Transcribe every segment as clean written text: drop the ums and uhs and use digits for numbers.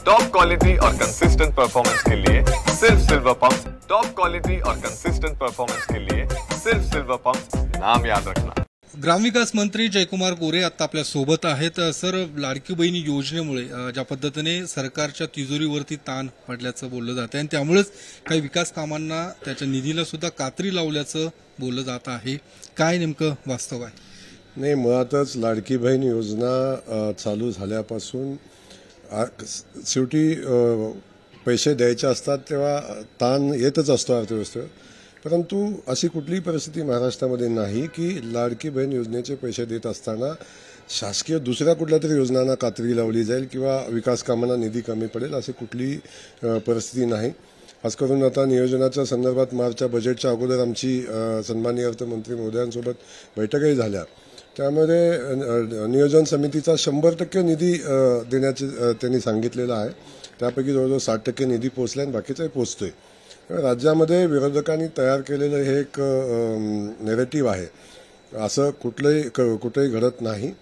Top quality और consistent performance के लिए सिर्फ सिल्वर पंप्स। टॉप क्वालिटी और कंसिस्टेंट परफॉर्मेंस के लिए सिर्फ सिल्वर पंप्स, नाम याद रखना। ग्रामविकास मंत्री जयकुमार गोरे आता आपल्या सोबत आहेत। सर, लाडकी बहिणी योजनेमुळे ज्या पद्धतीने सरकारच्या तिजोरीवरती ताण पडल्याचं बोललं जातं आणि त्यामुळेच काही विकास कामांना त्याच्या निधीला सुद्धा कात्री लावल्याचं बोललं जात आहे, काय नेमकं वास्तव आहे? नाही, मुळातच लाडकी बहीण योजना चालू झाल्यापासून शेवटी पैसे द्यायचे असतात तेव्हा ताण येतच असतो अर्थव्यवस्थेवर, परंतु अशी कुठलीही परिस्थिती महाराष्ट्रामध्ये नाही की लाडकी बहीण योजनेचे पैसे देत असताना शासकीय दुसऱ्या कुठल्या तरी योजनांना कात्री लावली जाईल किंवा विकास कामांना निधी कमी पडेल, अशी कुठलीही परिस्थिती नाही। खास करून आता नियोजनाच्या संदर्भात मार्चच्या बजेटच्या अगोदर आमची सन्माननीय अर्थमंत्री महोदयांसोबत बैठकही झाल्या, त्यामध्ये नियोजन समितीचा 100% निधी देण्याचे त्यांनी सांगितलेलं आहे। त्यापैकी जवळजवळ 60% निधी पोहोचला आणि बाकीचाही पोहोचतोय। राज्यामध्ये विरोधकांनी तयार केलेलं हे एक नेरेटिव्ह आहे, असं कुठेही घडत नाही।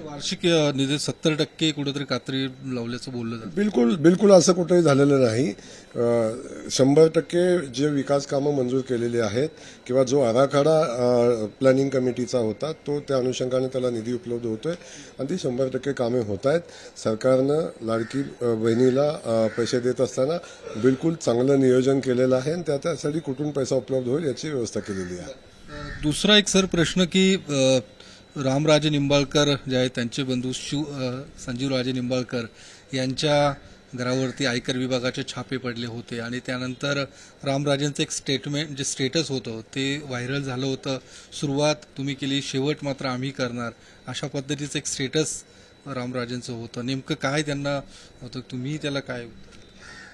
वार्षिक निधी 70% कुठेतरी कात्री लावल्याचं बोललं जातं। बिलकुल असं कुठेही झालेलं नाही। 100% जे विकास कामं मंजूर केलेली आहेत किंवा जो आराखडा प्लॅनिंग कमिटीचा होता तो त्या अनुषंगाने त्याला निधी उपलब्ध होतोय आणि ती 100% कामे होत आहेत। सरकारनं लाडकी बहिणीला पैसे देत असताना बिलकुल चांगलं नियोजन केलेलं आहे आणि त्यासाठी कुठून पैसा उपलब्ध होईल याची व्यवस्था केलेली आहे। दुसरा एक सर प्रश्न की रामराजे निंबाळकर जे आहेत त्यांचे बंधू संजीवराजे निंबाळकर यांच्या घरावरती आयकर विभागाचे छापे पडले होते आणि त्यानंतर रामराजेंचं एक स्टेटमेंट जे स्टेटस होतं ते व्हायरल झालं होतं। सुरुवात तुम्ही केली, शेवट मात्र आम्ही करणार, अशा पद्धतीचं एक स्टेटस रामराजेंचं होतं। नेमकं काय त्यांना होतं, तुम्ही त्याला काय?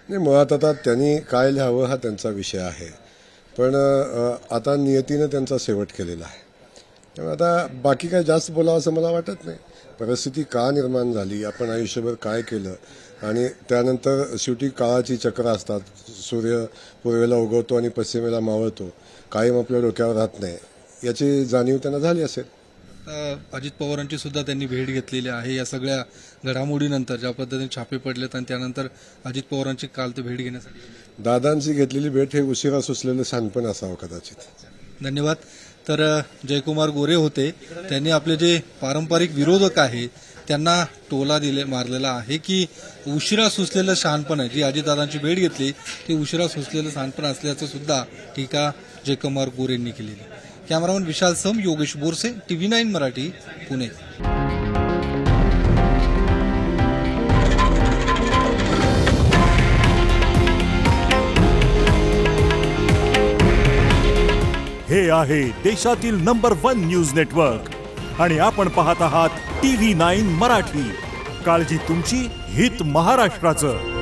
नाही, मुळात आता त्यांनी काय लिहावं हा त्यांचा विषय आहे, पण आता नियतीनं त्यांचा शेवट केलेला आहे, त्यामुळे आता बाकी काय जास्त बोलावं असं मला वाटत नाही। परिस्थिती का निर्माण झाली, आपण आयुष्यभर काय केलं आणि त्यानंतर शेवटी काळाची चक्र असतात, सूर्य पूर्वेला उगवतो आणि पश्चिमेला मावळतो, कायम आपल्या डोक्यावर राहत नाही, याची जाणीव त्यांना झाली असेल। अजित पवारांची सुद्धा त्यांनी भेट घेतलेली आहे या सगळ्या घडामोडीनंतर, ज्या पद्धतीने छापे पडलेत आणि त्यानंतर अजित पवारांची काल ते भेट घेण्यासाठी दादांची घेतलेली भेट हे उशिरा सुचलेलं शहाणपण असावं कदाचित। धन्यवाद। तर जयकुमार गोरे होते, त्यांनी आपले जे पारंपरिक विरोधक आहे त्यांना टोला मारलेला आहे की उशिरा सुचलेलं शहाणपण आहे, जी अजितदादांची भेट घेतली ती उशिरा सुचलेलं शहाणपण असल्याचं सुद्धा टीका जयकुमार गोरेंनी केलेली। कॅमेरामन विशाल सम, योगेश बोरसे, TV9 मराठी, पुणे। हे आहे देशातील नंबर 1 न्यूज नेटवर्क आणि आपण पाहत आहात TV9 मराठी। काळजी तुमची, हित महाराष्ट्राचं।